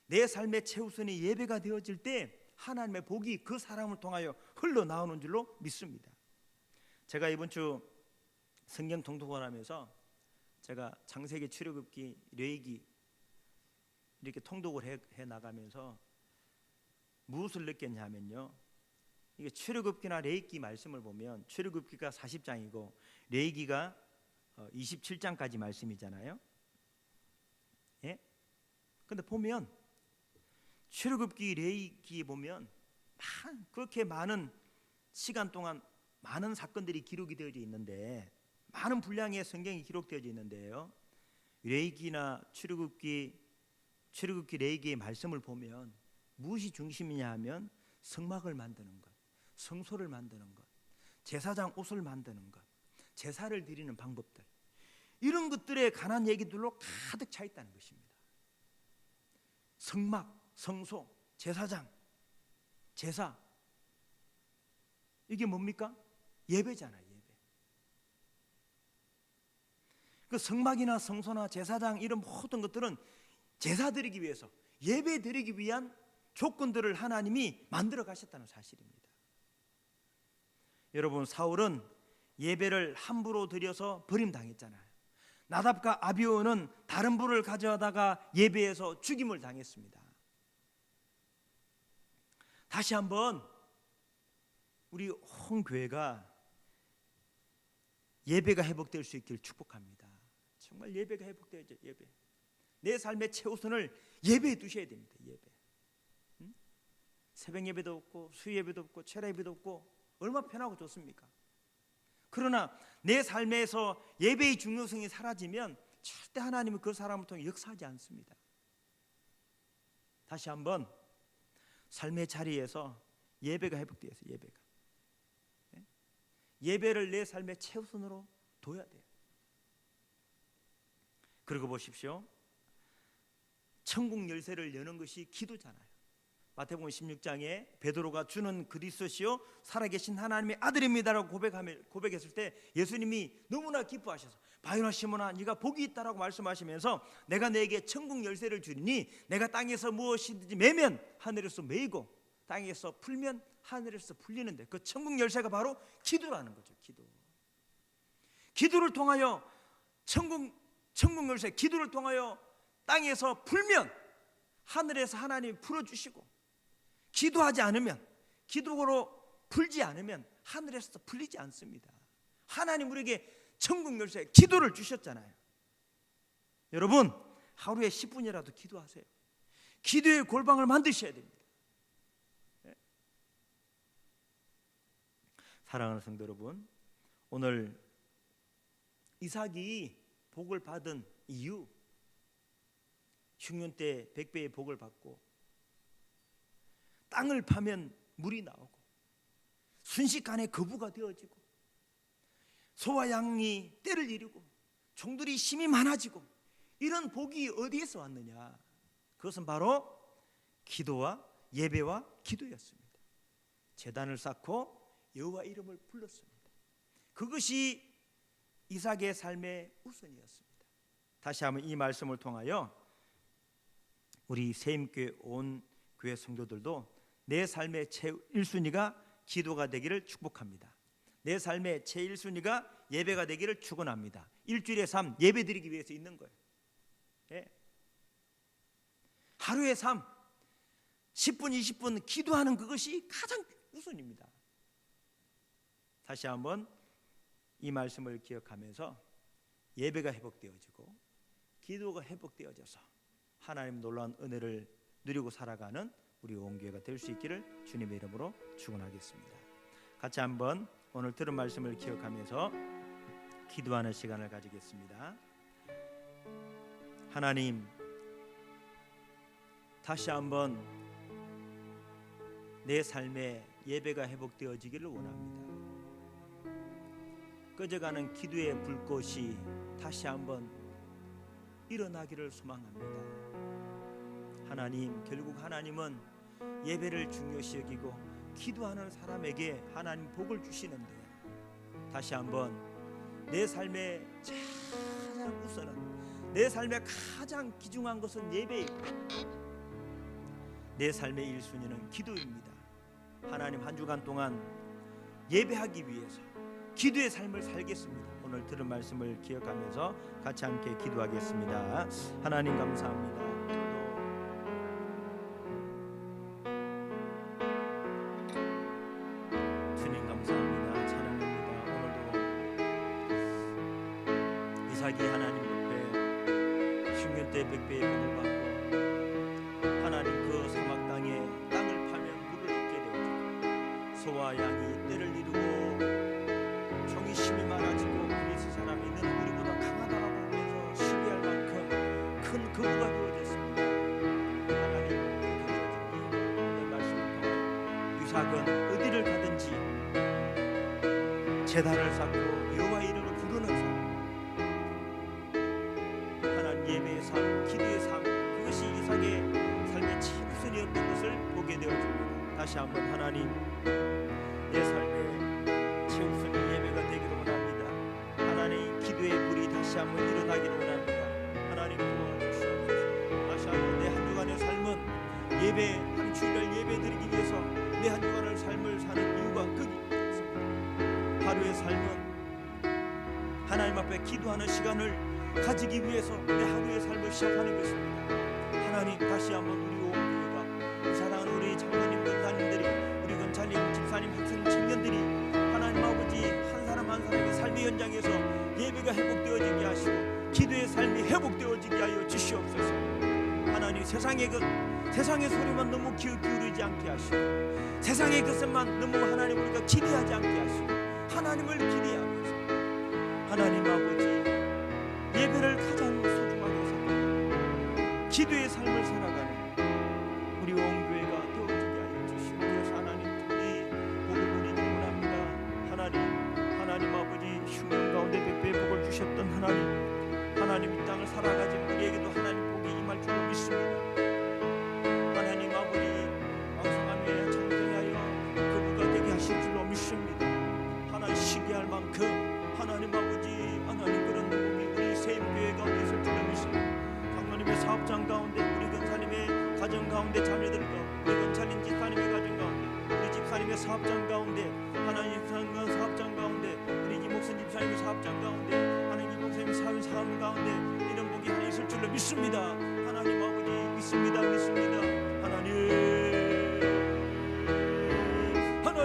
내 삶의 최우선이 예배가 되어질 때 하나님의 복이 그 사람을 통하여 흘러나오는 줄로 믿습니다. 제가 이번 주 성경 통독을 하면서 제가 창세기, 출애굽기, 레위기 이렇게 통독을 해 나가면서 무엇을 느꼈냐면요, 이게 출애굽기나 레위기 말씀을 보면 출애굽기가 40장이고 레위기가 27장까지 말씀이잖아요. 예? 근데 보면 출애굽기, 레위기 보면 그렇게 많은 시간 동안 많은 사건들이 기록이 되어져 있는데, 많은 분량의 성경이 기록되어져 있는데요, 레위기나 출애굽기, 레위기의 말씀을 보면 무엇이 중심이냐 하면 성막을 만드는 것, 성소를 만드는 것, 제사장 옷을 만드는 것, 제사를 드리는 방법들, 이런 것들에 관한 얘기들로 가득 차 있다는 것입니다. 성막, 성소, 제사장, 제사, 이게 뭡니까? 예배잖아요. 예배. 그 성막이나 성소나 제사장 이런 모든 것들은 제사 드리기 위해서, 예배 드리기 위한 조건들을 하나님이 만들어 가셨다는 사실입니다. 여러분, 사울은 예배를 함부로 드려서 버림당했잖아요. 나답과 아비후는 다른 불을 가져다가 예배에서 죽임을 당했습니다. 다시 한번 우리 온 교회가 예배가 회복될 수 있기를 축복합니다. 정말 예배가 회복되어야죠. 예배. 내 삶의 최우선을 예배에 두셔야 됩니다. 예배. 새벽 예배도 없고 수요 예배도 없고 철야 예배도 없고 얼마나 편하고 좋습니까? 그러나 내 삶에서 예배의 중요성이 사라지면 절대 하나님은 그 사람을 통해 역사하지 않습니다. 다시 한번 삶의 자리에서 예배가 회복되어서 예배를 내 삶의 최우선으로 둬야 돼요. 그리고 보십시오. 천국 열쇠를 여는 것이 기도잖아요. 마태복음 16장에 베드로가 주는 그리스도시요 살아계신 하나님의 아들입니다라고 고백했을 때 예수님이 너무나 기뻐하셔서 바요나 시몬아 네가 복이 있다라고 말씀하시면서 내가 너에게 천국 열쇠를 주리니 내가 땅에서 무엇이든지 매면 하늘에서 매이고 땅에서 풀면 하늘에서 풀리는데 그 천국 열쇠가 바로 기도라는 거죠. 기도를 통하여 천국 열쇠, 기도를 통하여 땅에서 풀면 하늘에서 하나님이 풀어주시고, 기도하지 않으면, 기도로 풀지 않으면 하늘에서 풀리지 않습니다. 하나님 우리에게 천국 열쇠, 기도를 주셨잖아요. 여러분, 하루에 10분이라도 기도하세요. 기도의 골방을 만드셔야 됩니다. 사랑하는 성도 여러분, 오늘 이삭이 복을 받은 이유, 흉년 때 100배의 복을 받고 땅을 파면 물이 나오고 순식간에 거부가 되어지고 소와 양이 떼를 이루고 종들이 힘이 많아지고 이런 복이 어디에서 왔느냐? 그것은 바로 기도와 예배와 기도였습니다. 제단을 쌓고 여호와 이름을 불렀습니다. 그것이 이삭의 삶의 우선이었습니다. 다시 한번 이 말씀을 통하여 우리 세임교회 온 교회 성도들도 내 삶의 제1순위가 기도가 되기를 축복합니다. 내 삶의 제1순위가 예배가 되기를 축원합니다. 일주일에 3 예배 드리기 위해서 있는 거예요. 하루에 3 10분 20분 기도하는 그것이 가장 우선입니다. 다시 한번 이 말씀을 기억하면서 예배가 회복되어지고 기도가 회복되어져서 하나님 놀라운 은혜를 누리고 살아가는 우리 온 교회가 될 수 있기를 주님의 이름으로 축원하겠습니다. 같이 한번 오늘 들은 말씀을 기억하면서 기도하는 시간을 가지겠습니다. 하나님, 다시 한번 내 삶에 예배가 회복되어지기를 원합니다. 꺼져가는 기도의 불꽃이 다시 한번 일어나기를 소망합니다. 하나님, 결국 하나님은 예배를 중요시 여기고 기도하는 사람에게 하나님 복을 주시는데 다시 한번 내 삶의 가장 우선은, 내 삶의 가장 귀중한 것은 예배이고 내 삶의 1순위는 기도입니다. 하나님, 한 주간 동안 예배하기 위해서 기도의 삶을 살겠습니다. 오늘 들은 말씀을 기억하면서 같이 함께 기도하겠습니다. 하나님 감사합니다. 주님 감사합니다. 찬양합니다. 오늘도 이삭이 하나님 옆에 흉년 때 100배의 복을 받고 하나님 그 사막 땅에 땅을 파면 물을 얻게 되어지고 소와 양이 떼를 이루고 종이 힘이 많아지고 그리스 사람이 너는 우리보다 강하다고 하면서 시비할 만큼 큰 거부가 되어졌습니다. 하나님, 내 말씀을 통해 이삭은 어디를 가든지 제단을 쌓고 여호와 이름을 부르는 삶, 하나님 예배의 삶, 기도의 삶, 그것이 이삭의 삶의 최우선이었던 것을 되어집니다. 다시 한번 하나님, 내 삶에 채우시는 예배가 되기를 원합니다. 하나님, 기도의 불이 다시 한번 일어나기를 원합니다. 하나님 도와주시옵소서. 다시 한번 내 한 주간의 삶은 예배, 한 주일날 예배 드리기 위해서 내 한 주간의 삶을 사는 이유가 끈이 있습니다. 하루의 삶은 하나님 앞에 기도하는 시간을 가지기 위해서 내 하루의 삶을 시작하는 것입니다. 하나님, 다시 한번 우리 오교회가, 사랑하는 우리 장로님, 권사님들이, 우리 권사님, 집사님, 학생, 청년들이 하나님 아버지 한 사람 한 사람의 삶의 현장에서 예배가 회복되어지게 하시고 기도의 삶이 회복되어지게 하여 주시옵소서. 하나님, 세상의 소리만 너무 기울이지 않게 하시고, 세상의 것에만 너무 하나님 우리가 기대하지 않게 하시고, 하나님을 기대하면서 하나님 아버지 예배를 가장 소중하게 생각하고 기도의 삶을 살아가는 우리 온교회가 되어지게 하여 주시고, 그래서 하나님 우리 복을 누리기 원합니다. 하나님 아버지 흉년 가운데 백배의 복을 주셨던 하나님 이 땅을 살아가지 우리에게도 하나님 복이 임할 줄로 믿습니다. 하나님 아버지 왕성하며 창대하여 거부가 되게 하실 줄로 믿습니다. 하나님 시기할 만큼 하나님 아버지 그런 부분이 우리 세임교회 가운데 있을 줄로 믿습니다. 장로님의 사업장 가운데, 우리 권사님의 가정 가운데 자녀들과 우리 권사님 집사님의 가정 가운데, 우리 집사님의 사업장 가운데, 하나님 집사님의 사업장 가운데, 우리 이목선 집사님의 사업장 가운데, 하나님 이목선님의 사업 가운데 이런 복이 하나 있을 줄로 믿습니다. 하나님 아버지 믿습니다. 하나님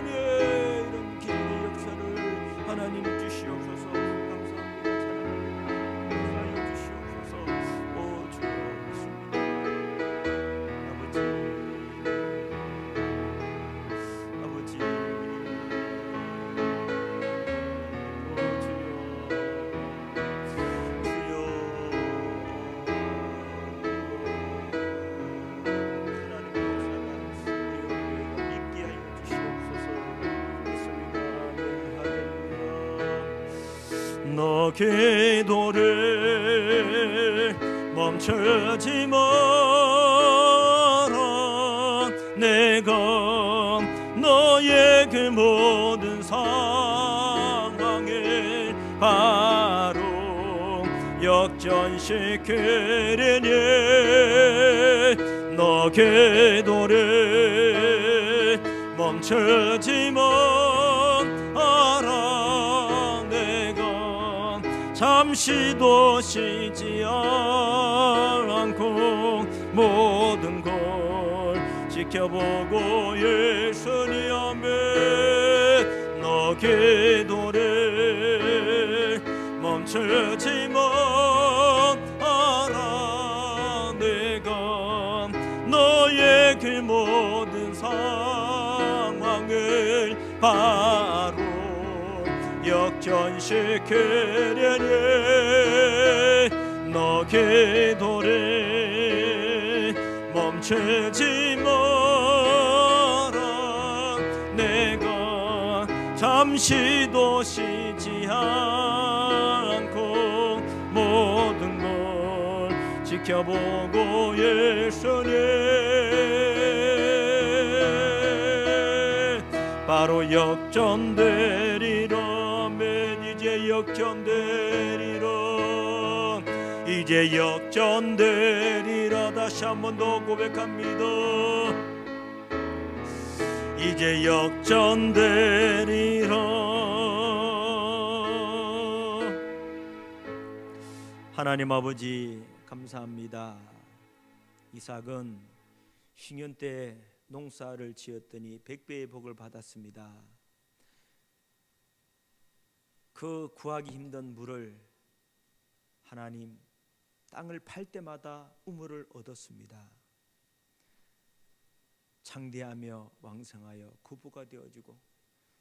이런 기도의 역사를 하나님 주시옵소서. 감사합니다. 찬양합니다. 주시옵소서. 오 주여 믿습니다. 아버지 오 주여 너 기도를 멈추지 마라. 내가 너의 그 모든 상황을 바로 역전시키리니 너 기도를 멈추지 마라. 잠시도 쉬지 않고 모든 걸 지켜보고 예수님 앞에 너 기도를 멈추지 마라. 내가 너의 그 모든 상황을 바로 역전시키려니 너 기도를 멈추지 마라. 내가 잠시도 쉬지 않고 모든 걸 지켜보고 예수님 바로 역전되리라. 이제 역전되리라. 다시 한 번 더 고백합니다. 이제 역전되리라. 하나님 아버지 감사합니다. 이삭은 흉년 때 농사를 지었더니 100배의 복을 받았습니다. 그 구하기 힘든 물을 하나님 땅을 팔 때마다 우물을 얻었습니다. 창대하며 왕성하여 구부가 되어지고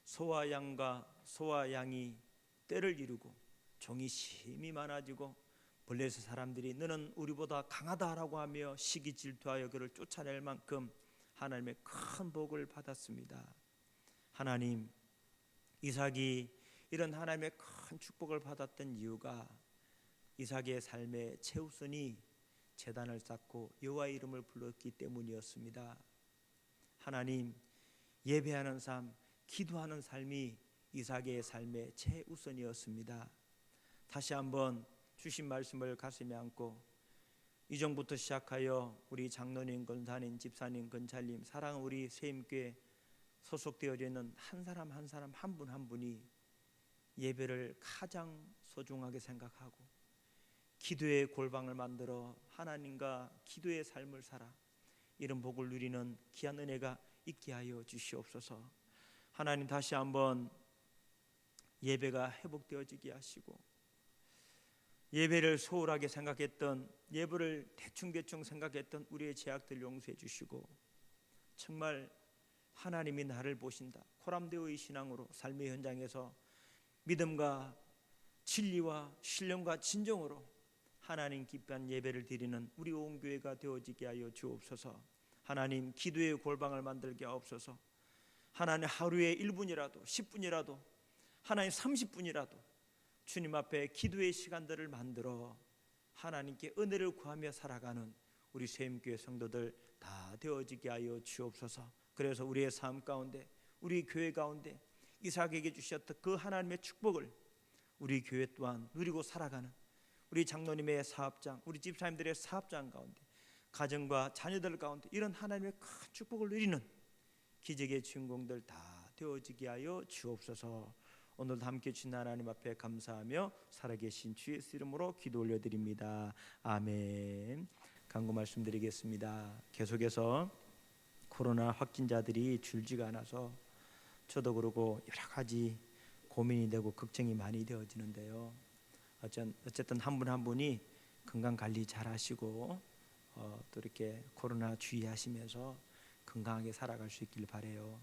소와 양이 때를 이루고 종이 심히 많아지고 벌레에서 사람들이 너는 우리보다 강하다라고 하며 시기 질투하여 그를 쫓아낼 만큼 하나님의 큰 복을 받았습니다. 하나님, 이삭이 이런 하나님의 큰 축복을 받았던 이유가 이삭의 삶의 최우선이 제단을 쌓고 여호와의 이름을 불렀기 때문이었습니다. 하나님, 예배하는 삶, 기도하는 삶이 이삭의 삶의 최우선이었습니다. 다시 한번 주신 말씀을 가슴에 안고 이전부터 시작하여 우리 장로님, 권사님, 집사님, 권찰님, 사랑하는 우리 세임교회 소속되어 있는 한 사람 한 사람 한 분 한 분이 예배를 가장 소중하게 생각하고 기도의 골방을 만들어 하나님과 기도의 삶을 살아 이런 복을 누리는 귀한 은혜가 있게 하여 주시옵소서. 하나님, 다시 한번 예배가 회복되어지게 하시고 예배를 소홀하게 생각했던, 예배를 대충 생각했던 우리의 죄악들 용서해 주시고 정말 하나님이 나를 보신다, 코람데오의 신앙으로 삶의 현장에서 믿음과 진리와 신령과 진정으로 하나님 기뻐한 예배를 드리는 우리 온 교회가 되어지게 하여 주옵소서. 하나님, 기도의 골방을 만들게 하옵소서. 하나님, 하루에 1분이라도 10분이라도 하나님 30분이라도 주님 앞에 기도의 시간들을 만들어 하나님께 은혜를 구하며 살아가는 우리 세임교회 성도들 다 되어지게 하여 주옵소서. 그래서 우리의 삶 가운데, 우리 교회 가운데 이삭에게 주셨던 그 하나님의 축복을 우리 교회 또한 누리고 살아가는 우리 장로님의 사업장, 우리 집사님들의 사업장 가운데, 가정과 자녀들 가운데 이런 하나님의 큰 축복을 누리는 기적의 주인공들 다 되어지게 하여 주옵소서. 오늘도 함께 주신 하나님 앞에 감사하며 살아계신 주 예수 이름으로 기도 올려드립니다. 아멘. 간구 말씀드리겠습니다. 계속해서 코로나 확진자들이 줄지가 않아서 저도 그러고 여러 가지 고민이 되고 걱정이 많이 되어지는데요. 어쨌든 한 분 한 분이 건강 관리 잘 하시고 또 이렇게 코로나 주의하시면서 건강하게 살아갈 수 있길 바라요.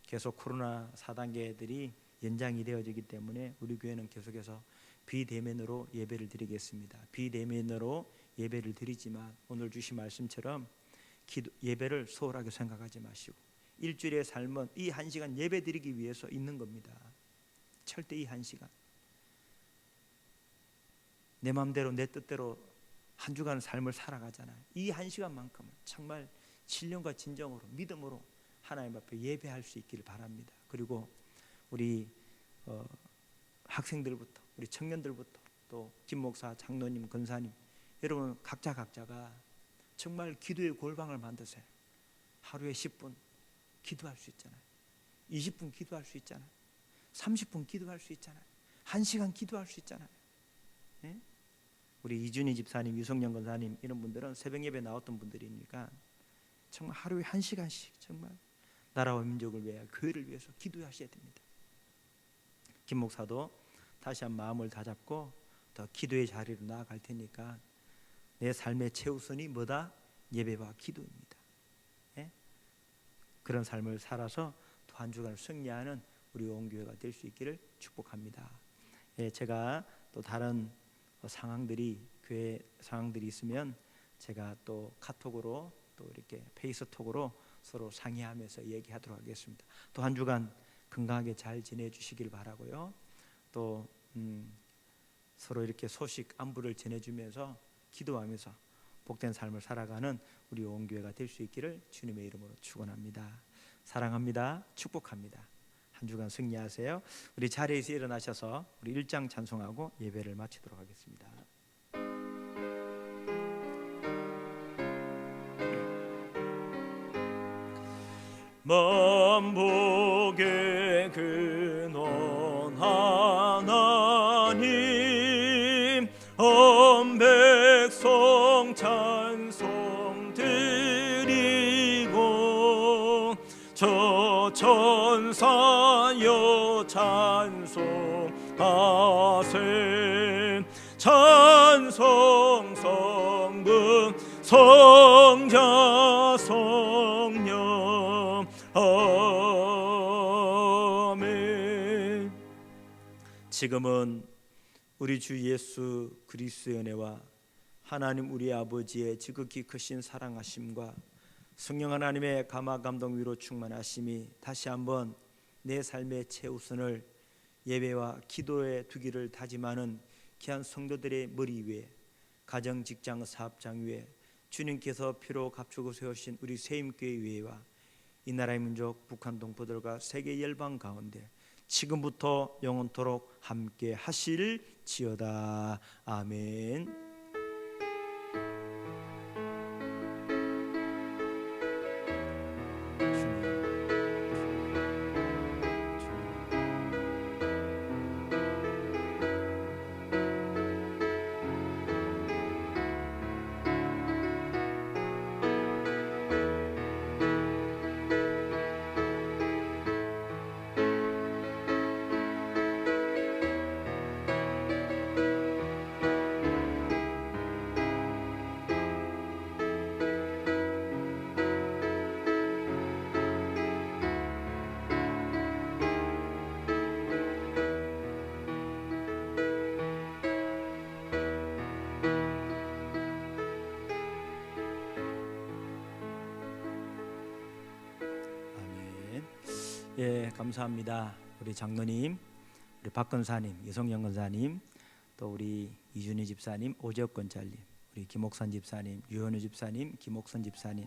계속 코로나 4단계들이 연장이 되어지기 때문에 우리 교회는 계속해서 비대면으로 예배를 드리겠습니다. 비대면으로 예배를 드리지만 오늘 주신 말씀처럼 예배를 소홀하게 생각하지 마시고 일주일의 삶은 이 한 시간 예배 드리기 위해서 있는 겁니다. 절대 이 한 시간 내 마음대로 내 뜻대로 한 주간 삶을 살아가잖아요. 이 한 시간만큼은 정말 신령과 진정으로 믿음으로 하나님 앞에 예배할 수 있기를 바랍니다. 그리고 우리 학생들부터 우리 청년들부터 또 김목사, 장로님, 권사님 여러분 각자가 정말 기도의 골방을 만드세요. 하루에 10분 기도할 수 있잖아요. 20분 기도할 수 있잖아요. 30분 기도할 수 있잖아요. 1시간 기도할 수 있잖아요. 네? 우리 이준희 집사님, 유성령 권사님 이런 분들은 새벽 예배 나왔던 분들이니까 정말 하루에 1시간씩 정말 나라와 민족을 위해 교회를 위해서 기도하셔야 됩니다. 김 목사도 다시 한 마음을 다잡고 더 기도의 자리로 나아갈 테니까 내 삶의 최우선이 뭐다? 예배와 기도입니다. 예? 그런 삶을 살아서 또 한 주간을 승리하는 우리 온 교회가 될 수 있기를 축복합니다. 예, 제가 또 다른 상황들이 교회 상황들이 있으면 제가 또 카톡으로 또 이렇게 페이스톡으로 서로 상의하면서 얘기하도록 하겠습니다. 또 한 주간 건강하게 잘 지내주시길 바라고요. 또 서로 이렇게 소식 안부를 전해주면서 기도하면서 복된 삶을 살아가는 우리 온 교회가 될 수 있기를 주님의 이름으로 축원합니다. 사랑합니다. 축복합니다. 한 주간 승리하세요. 우리 자리에서 일어나셔서 우리 1장 찬송하고 예배를 마치도록 하겠습니다. 만복의 근원 하나님 온 백성 찬송 드리고 저 천사여 찬송하세 찬송 성부 성자 성령 아멘. 지금은 우리 주 예수 그리스도의 은혜와 하나님 우리 아버지의 지극히 크신 사랑하심과 성령 하나님의 감화 감동 위로 충만하심이 다시 한번 내 삶의 최우선을 예배와 기도에 두기를 다짐하는 귀한 성도들의 머리 위에 가정, 직장, 사업장 위에 주님께서 피로 값주고 세우신 우리 세임교회 위에와 이 나라의 민족 북한 동포들과 세계 열방 가운데 지금부터 영원토록 함께 하실지어다. 아멘. 예, 감사합니다. 우리 장로님, 우리 박 권사님, 이성영 권사님, 또 우리 이준희 집사님, 오재혁 권사님, 우리 김옥선 집사님, 유현우 집사님, 김옥선 집사님,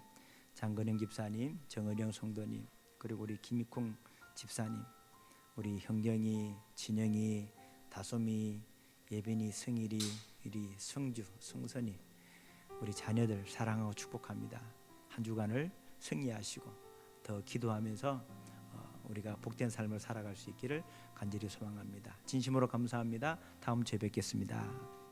장건영 집사님, 정은영 성도님, 그리고 우리 김익콩 집사님, 우리 형경이, 진영이, 다솜이, 예빈이, 성일이, 우리 성주, 성선이, 우리 자녀들 사랑하고 축복합니다. 한 주간을 승리하시고 더 기도하면서 우리가 복된 삶을 살아갈 수 있기를 간절히 소망합니다. 진심으로 감사합니다. 다음 주에 뵙겠습니다.